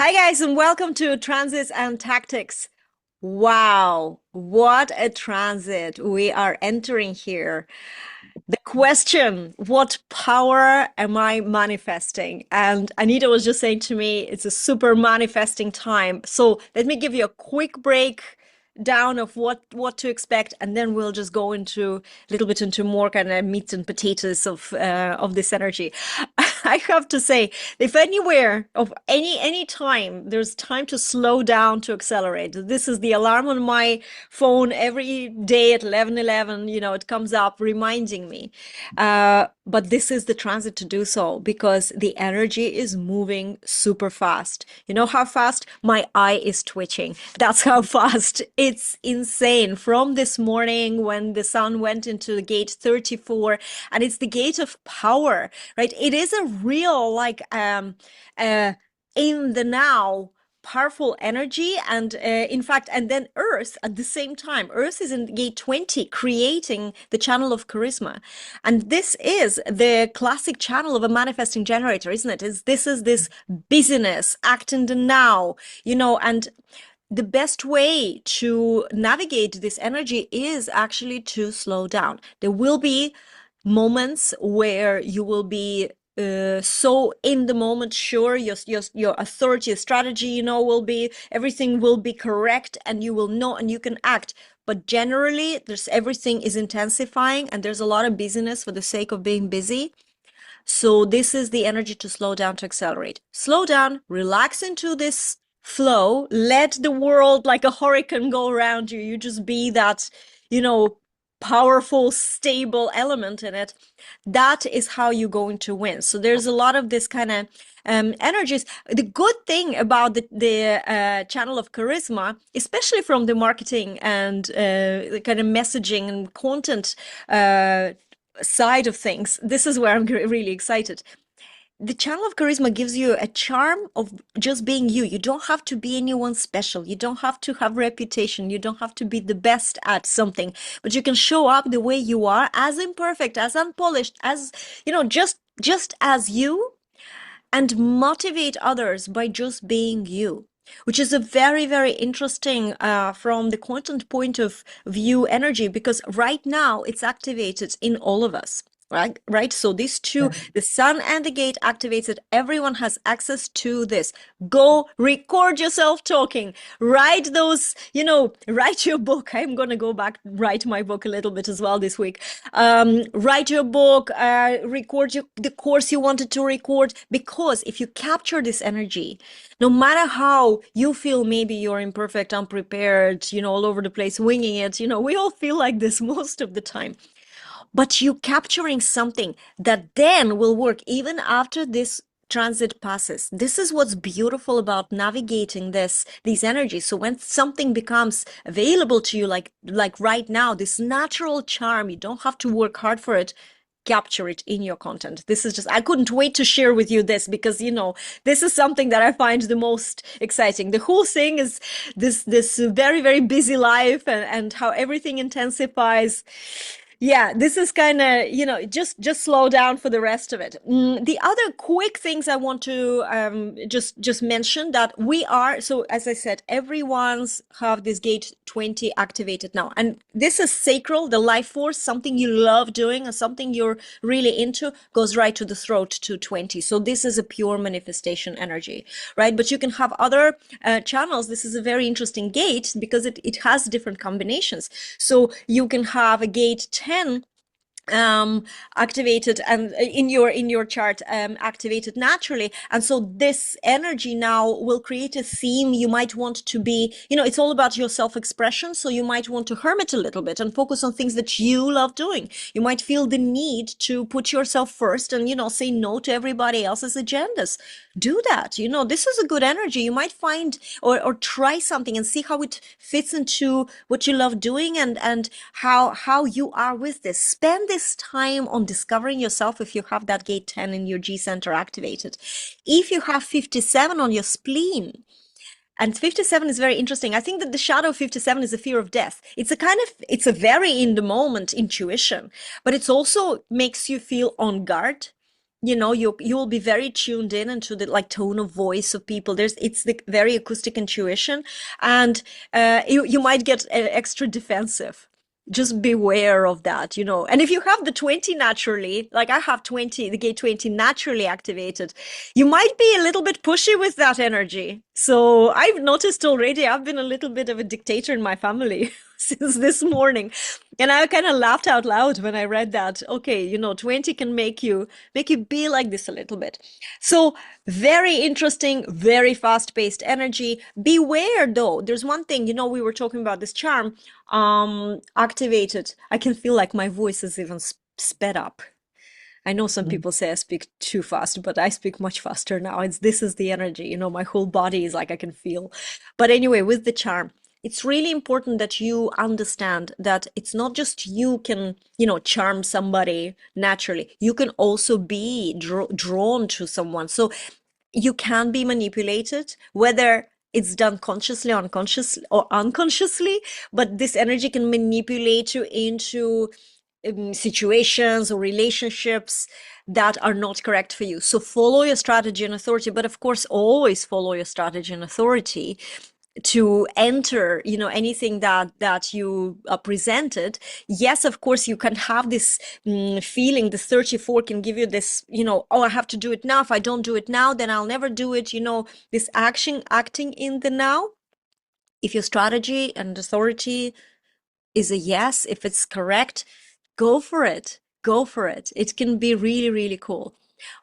Hi, guys, and welcome to Transits and Tactics. Wow, what a transit we are entering here. The question, what power am I manifesting? And Anita was just saying to me, it's a super manifesting time. So let me give you a quick break down of what to expect, and then we'll just go into a little bit into more kind of meat and potatoes of this energy. I have to say, if anywhere of any time there's time to slow down to accelerate, this is the alarm on my phone every day at 11:11. It comes up reminding me. But this is the transit to do so because the energy is moving super fast. You know how fast? My eye is twitching. That's how fast. It's insane. From this morning when the sun went into the gate 34, and it's the gate of power, right? It is a real, like, uh, in the now powerful energy. And in fact, and then Earth at the same time, Earth is in gate 20, creating the channel of charisma. And this is the classic channel of a manifesting generator, isn't it? This is this busyness, act in the now, and the best way to navigate this energy is actually to slow down. There will be moments where you will be so in the moment, sure, your authority, your strategy, will be, everything will be correct, and you will know and you can act. But generally, there's everything is intensifying, and there's a lot of busyness for the sake of being busy. So this is the energy to slow down, to accelerate. Slow down, relax into this flow, let the world like a hurricane go around you. You just be that, you know, powerful, stable element in it. That is how you're going to win. So there's a lot of this kind of energies. The good thing about the channel of charisma, especially from the marketing and the kind of messaging and content side of things, this is where I'm really excited. The channel of charisma gives you a charm of just being you. You don't have to be anyone special. You don't have to have reputation. You don't have to be the best at something, but you can show up the way you are, as imperfect, as unpolished, as, just as you, and motivate others by just being you, which is a very, very interesting from the content point of view energy, because right now it's activated in all of us. Right. So these two, Yeah. the sun and the gate activated, everyone has access to this. Go record yourself talking, write those, write your book. I'm going to go back, write my book a little bit as well this week. Write your book, record the course you wanted to record, because if you capture this energy, no matter how you feel, maybe you're imperfect, unprepared, all over the place, winging it, we all feel like this most of the time. But you capturing something that then will work even after this transit passes. This is what's beautiful about navigating these energies. So when something becomes available to you, like right now, this natural charm, you don't have to work hard for it. Capture it in your content. This is just, I couldn't wait to share with you this, because this is something that I find the most exciting. The whole thing is this very, very busy life, and how everything intensifies. Yeah, this is kind of, just slow down for the rest of it. The other quick things I want to just mention, that we are, so as I said, everyone's have this gate 20 activated now. And this is sacral, the life force, something you love doing and something you're really into, goes right to the throat to 20. So this is a pure manifestation energy, right? But you can have other channels. This is a very interesting gate because it has different combinations. So you can have a gate 10 activated, and in your chart, activated naturally. And so this energy now will create a theme. You might want to be, it's all about your self-expression, so you might want to hermit a little bit and focus on things that you love doing. You might feel the need to put yourself first and say no to everybody else's agendas. Do that. This is a good energy. You might find, or try something and see how it fits into what you love doing, and how you are with this. Spend this time on discovering yourself if you have that gate 10 in your G center activated. If you have 57 on your spleen, and 57 is very interesting. I think that the shadow of 57 is a fear of death. It's a very in the moment intuition, but it's also makes you feel on guard. you know, you'll be very tuned in into the like tone of voice of people. It's the very acoustic intuition, and you might get extra defensive. Just beware of that, you know. And if you have the 20 naturally, like I have 20, the gate 20 naturally activated, you might be a little bit pushy with that energy. So I've noticed already, I've been a little bit of a dictator in my family since this morning. And I kind of laughed out loud when I read that. Okay, you know, 20 can make you be like this a little bit. So very interesting, very fast-paced energy. Beware though. There's one thing, you know, we were talking about this charm activated. I can feel like my voice is even sped up. I know some Mm. people say I speak too fast, but I speak much faster now. This is the energy, you know, my whole body is like I can feel. But anyway, with the charm, it's really important that you understand that it's not just you can, you know, charm somebody naturally. You can also be drawn to someone. So you can be manipulated, whether it's done consciously, unconsciously, or unconsciously, but this energy can manipulate you into situations or relationships that are not correct for you. So follow your strategy and authority, but of course, always follow your strategy and authority to enter, you know, anything that you presented. Yes, of course, you can have this feeling. The 34 can give you this, you know, oh, I have to do it now. If I don't do it now, then I'll never do it. You know, this acting in the now. If your strategy and authority is a yes, if it's correct, go for it. Go for it. It can be really, really cool.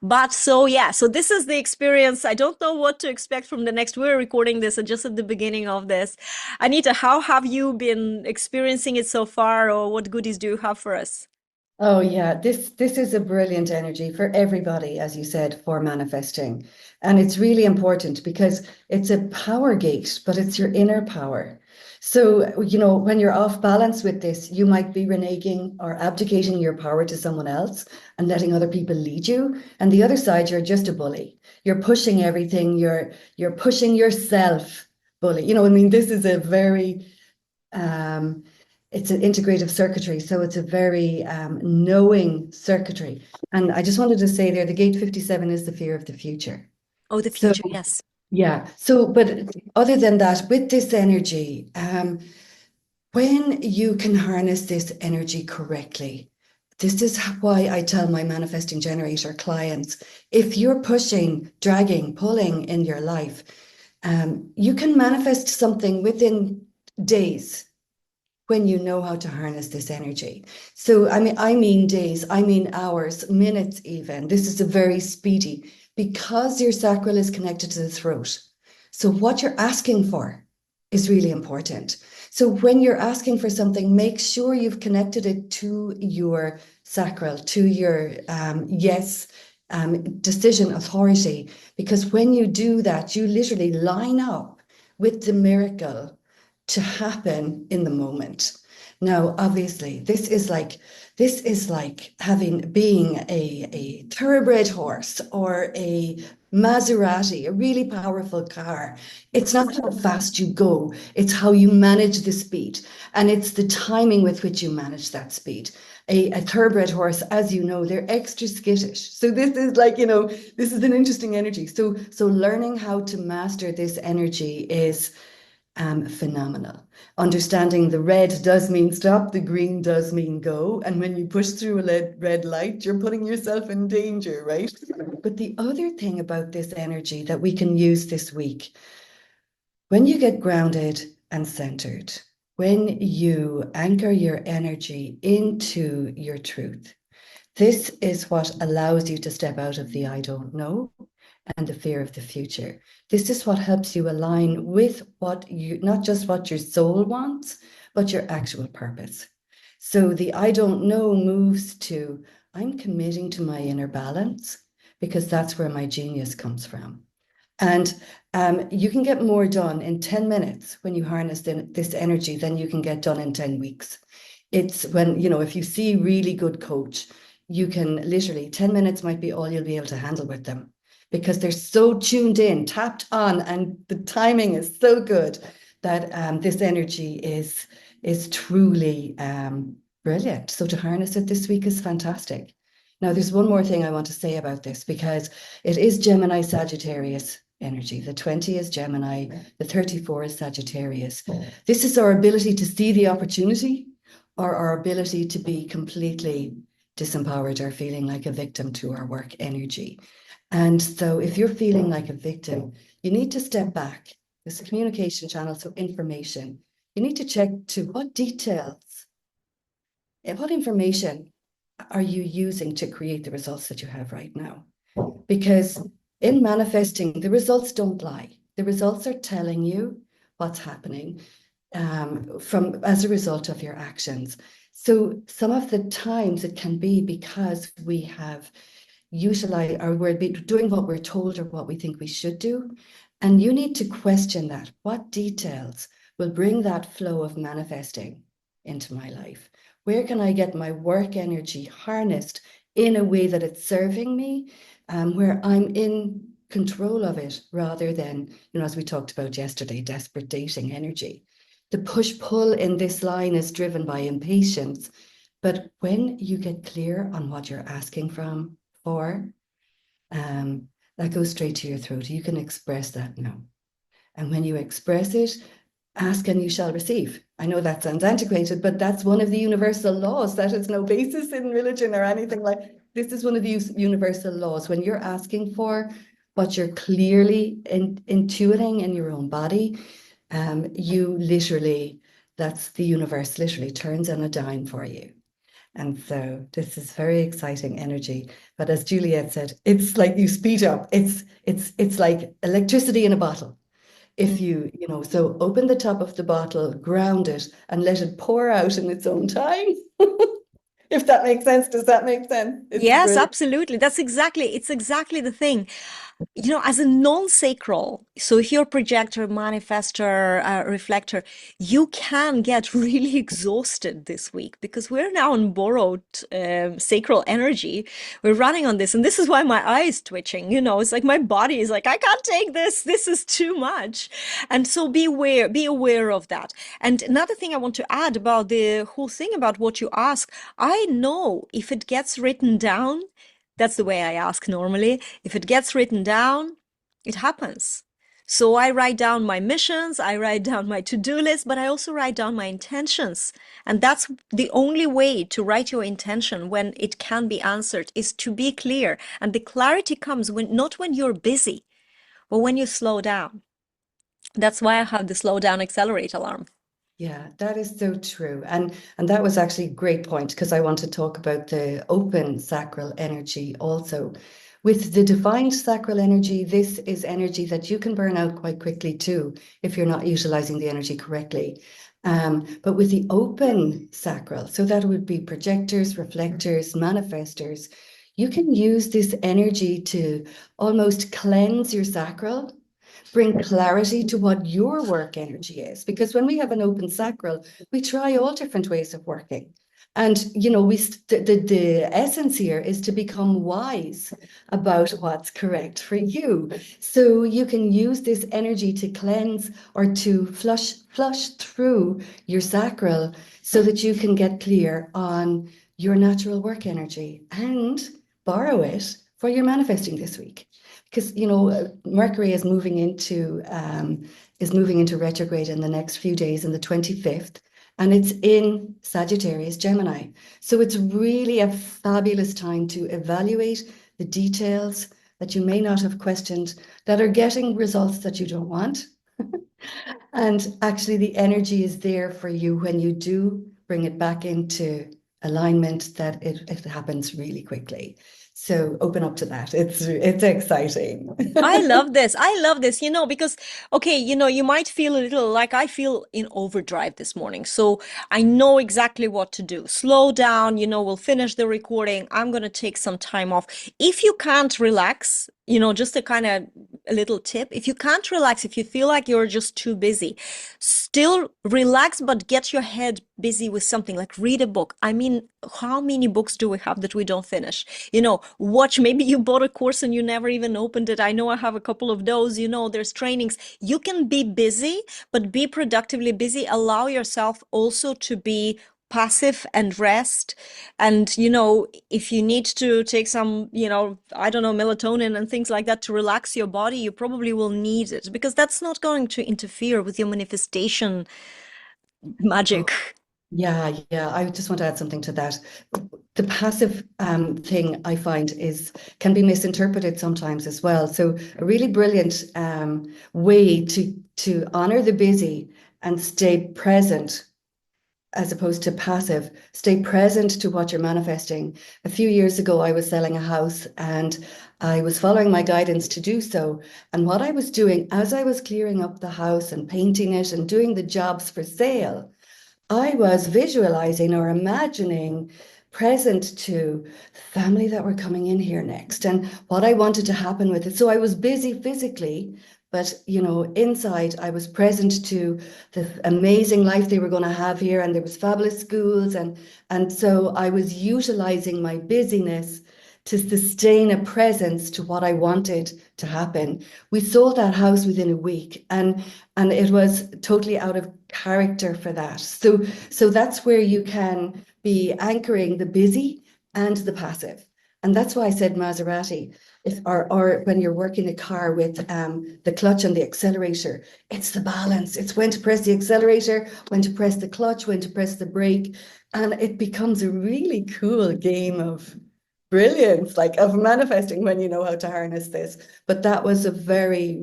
But so, yeah, so this is the experience. I don't know what to expect from the next. We're recording this just at the beginning of this. Anita, how have you been experiencing it so far, or what goodies do you have for us? Oh yeah, this is a brilliant energy for everybody, as you said, for manifesting. And it's really important because it's a power gate, but it's your inner power. So, when you're off balance with this, you might be reneging or abdicating your power to someone else and letting other people lead you. And the other side, you're just a bully. You're pushing everything, you're pushing yourself, bully. I mean, this is a very um, it's an integrative circuitry, so it's a very knowing circuitry. And I just wanted to say there, the gate 57 is the fear of the future. Oh, the So future, yes. yeah. So, but other than that, with this energy, when you can harness this energy correctly, this is why I tell my manifesting generator clients, if you're pushing, dragging, pulling in your life, you can manifest something within days when you know how to harness this energy. So I mean days, I mean hours, minutes even. This is a very speedy because your sacral is connected to the throat. So what you're asking for is really important. So when you're asking for something, make sure you've connected it to your sacral, to your yes decision authority. Because when you do that, you literally line up with the miracle to happen in the moment. Now, obviously, this is like having being a thoroughbred horse or a Maserati, a really powerful car. It's not how fast you go, it's how you manage the speed. And it's the timing with which you manage that speed. A thoroughbred horse, as you know, they're extra skittish. So this is like, this is an interesting energy. So learning how to master this energy is phenomenal. Understanding the red does mean stop, the green does mean go. And when you push through a red light, you're putting yourself in danger, right? But the other thing about this energy that we can use this week, when you get grounded and centered, when you anchor your energy into your truth, this is what allows you to step out of the I don't know and the fear of the future. This is what helps you align with not just what your soul wants, but your actual purpose. So the I don't know moves to I'm committing to my inner balance because that's where my genius comes from. And you can get more done in 10 minutes when you harness this energy than you can get done in 10 weeks. It's when, if you see really good coach, you can literally 10 minutes might be all you'll be able to handle with them because they're so tuned in, tapped on, and the timing is so good that this energy is truly brilliant. So to harness it this week is fantastic. Now, there's one more thing I want to say about this because it is Gemini Sagittarius energy. The 20 is Gemini, the 34 is Sagittarius. This is our ability to see the opportunity or our ability to be completely disempowered or feeling like a victim to our work energy. And so, if you're feeling like a victim, you need to step back. This communication channel, so information. You need to check to what details and what information are you using to create the results that you have right now? Because in manifesting, the results don't lie. The results are telling you what's happening from as a result of your actions. So some of the times it can be because we have utilize or we're doing what we're told or what we think we should do. And you need to question that. What details will bring that flow of manifesting into my life? Where can I get my work energy harnessed in a way that it's serving me, where I'm in control of it rather than, as we talked about yesterday, desperate dating energy. The push-pull in this line is driven by impatience. But when you get clear on what you're asking for, um, that goes straight to your throat. You can express that now. And when you express it, ask and you shall receive. I know that sounds antiquated, but that's one of the universal laws. That has no basis in religion or anything like this. Is one of the universal laws. When you're asking for what you're clearly intuiting in your own body, you literally, that's the universe literally turns on a dime for you. And so this is very exciting energy. But as Juliet said, it's like you speed up. It's like electricity in a bottle. If so open the top of the bottle, ground it, and let it pour out in its own time. If that makes sense, does that make sense? It's Yes, brilliant. absolutely. It's exactly the thing. As a non-sacral, so if you're projector, manifester, reflector, you can get really exhausted this week because we're now on borrowed sacral energy. We're running on this, and this is why my eye is twitching. It's like my body is like, I can't take this. This is too much. And so be aware of that. And another thing I want to add about the whole thing about what you ask, I know if it gets written down, that's the way I ask normally. If it gets written down, it happens. So I write down my missions, I write down my to-do list, but I also write down my intentions. And that's the only way to write your intention when it can be answered is to be clear. And the clarity comes not when you're busy, but when you slow down. That's why I have the slow down accelerate alarm. Yeah, that is so true. And that was actually a great point because I want to talk about the open sacral energy also. With the defined sacral energy, this is energy that you can burn out quite quickly too if you're not utilizing the energy correctly. But with the open sacral, so that would be projectors, reflectors, manifestors, you can use this energy to almost cleanse your sacral, bring clarity to what your work energy is. Because when we have an open sacral, we try all different ways of working. And, the essence here is to become wise about what's correct for you. So you can use this energy to cleanse or to flush through your sacral so that you can get clear on your natural work energy and borrow it for your manifesting this week because Mercury is moving into retrograde in the next few days in the 25th, and it's in Sagittarius Gemini. So it's really a fabulous time to evaluate the details that you may not have questioned that are getting results that you don't want. And actually the energy is there for you when you do bring it back into alignment, that it happens really quickly. So open up to that. It's exciting. I love this. I love this, because, okay, you might feel a little like I feel in overdrive this morning. So I know exactly what to do. Slow down, we'll finish the recording. I'm going to take some time off. If you can't relax, just a kind of a little tip. If you can't relax, if you feel like you're just too busy, still relax, but get your head busy with something like read a book. I mean, how many books do we have that we don't finish? Watch, maybe you bought a course and you never even opened it. I know I have a couple of those, there's trainings. You can be busy, but be productively busy. Allow yourself also to be passive and rest. And, if you need to take some, I don't know, melatonin and things like that to relax your body, you probably will need it because that's not going to interfere with your manifestation magic. Yeah, yeah. I just want to add something to that. The passive thing I find is can be misinterpreted sometimes as well. So a really brilliant way to honor the busy and stay present as opposed to passive, stay present to what you're manifesting. A few years ago, I was selling a house and I was following my guidance to do so. And what I was doing as I was clearing up the house and painting it and doing the jobs for sale, I was visualizing or imagining present to the family that were coming in here next and what I wanted to happen with it. So I was busy physically, but inside I was present to the amazing life they were going to have here, and there was fabulous schools, and so I was utilizing my busyness to sustain a presence to what I wanted to happen. We sold that house within a week, and it was totally out of character for that. So that's where you can be anchoring the busy and the passive. And that's why I said Maserati, or when you're working a car with the clutch and the accelerator, it's the balance. It's when to press the accelerator, when to press the clutch, when to press the brake. And it becomes a really cool game of brilliance, like of manifesting when you know how to harness this. But that was a very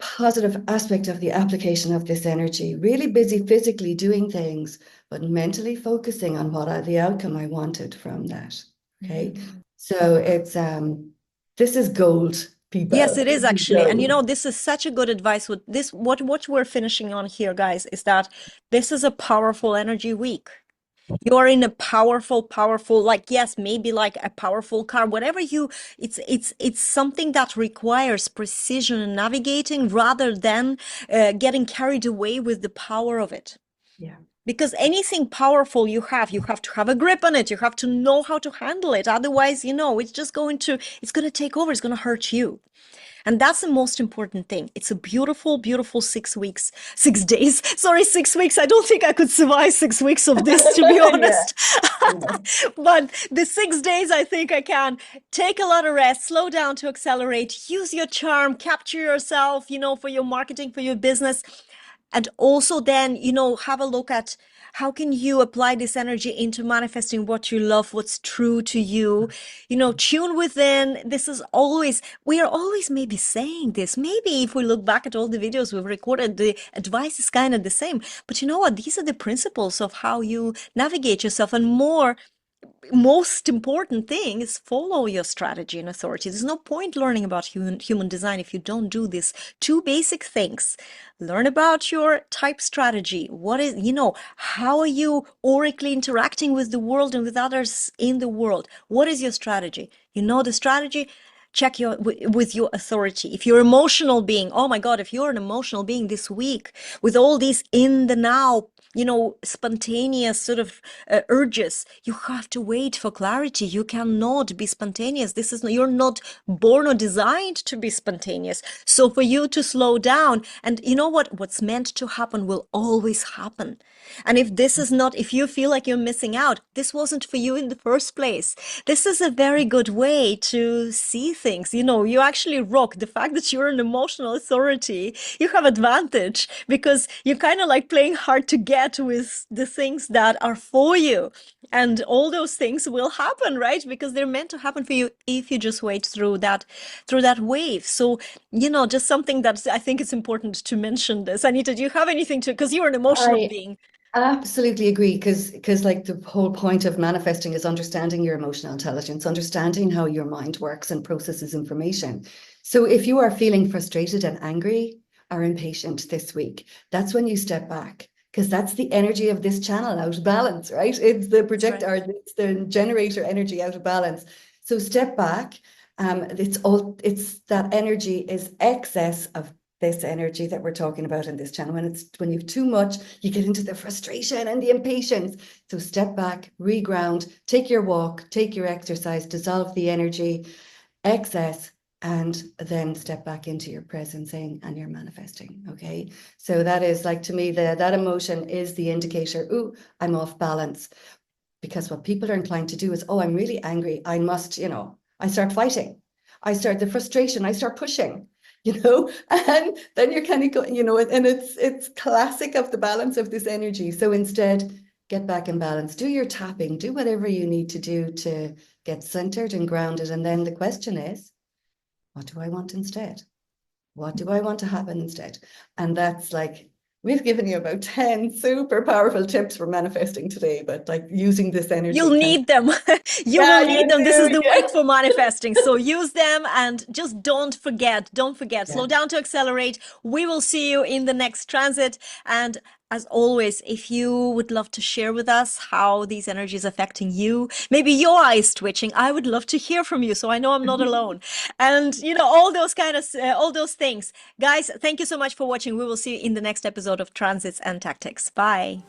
positive aspect of the application of this energy. Really busy physically doing things, but mentally focusing on the outcome I wanted from that. Okay. Mm. So this is gold, Yes, people. it This is is actually. And gold. this is such a good advice with this what we're finishing on here, guys, is that this is a powerful energy week. You're in a powerful, like, yes, maybe like a powerful car, whatever it's something that requires precision and navigating rather than getting carried away with the power of it. Yeah. Because anything powerful you have to have a grip on it. You have to know how to handle it. Otherwise, it's going to take over. It's going to hurt you. And that's the most important thing. It's a beautiful, beautiful 6 weeks, 6 days. Sorry, 6 weeks. I don't think I could survive 6 weeks of this, to be Yeah. honest. Yeah. But the 6 days, I think I can take a lot of rest, slow down to accelerate, use your charm, capture yourself, for your marketing, for your business. And also then, have a look at how can you apply this energy into manifesting what you love, what's true to you, tune within. We are always maybe saying this. Maybe if we look back at all the videos we've recorded, the advice is kind of the same. But you know what? These are the principles of how you navigate yourself, and most important thing is follow your strategy and authority. There's no point learning about human design if you don't do these two basic things. Learn about your type strategy. What is, how are you oracally interacting with the world and with others in the world? What is your strategy? You know the strategy? Check with your authority. If you're emotional being, oh my God, if you're an emotional being this week with all these in the now, spontaneous sort of urges, you have to wait for clarity. You cannot be spontaneous. You're not born or designed to be spontaneous. So for you to slow down, and you know what's meant to happen will always happen. And if you feel like you're missing out, this wasn't for you in the first place. This is a very good way to see things. You actually rock. The fact that you're an emotional authority, you have advantage because you're kind of like playing hard to get with the things that are for you. And all those things will happen, right? Because they're meant to happen for you if you just wait through that wave. So, just something that I think it's important to mention this. Anita, do you have anything because you're an emotional I being. absolutely agree, because like the whole point of manifesting is understanding your emotional intelligence, understanding how your mind works and processes information. So if you are feeling frustrated and angry or impatient this week, that's when you step back, because that's the energy of this channel out of balance, right? It's the That's right. projector, it's the generator energy out of balance. So step back. It's that energy is excess of this energy that we're talking about in this channel. When you've too much, you get into the frustration and the impatience. So step back, reground, take your walk, take your exercise, dissolve the energy excess, and then step back into your presencing and your manifesting. Okay. So that is like, to me, that emotion is the indicator. Ooh, I'm off balance. Because what people are inclined to do is, oh, I'm really angry. I must, I start fighting. I start the frustration. I start pushing, and then you're kind of going, and it's classic of the balance of this energy. So instead, get back in balance, do your tapping, do whatever you need to do to get centered and grounded. And then the question is, what do I want instead? What do I want to happen instead? And that's like, we've given you about 10 super powerful tips for manifesting today, but like using this You'll energy kind of. need them. You Yeah, will you need them. This is do. the Yeah. week for manifesting. So use them and just don't forget, Yeah. slow down to accelerate. We will see you in the next transit. And as always, if you would love to share with us how these energies affecting you, maybe your eyes twitching, I would love to hear from you. So I know I'm not alone. And all those all those things. Guys, thank you so much for watching. We will see you in the next episode of Transits and Tactics. Bye.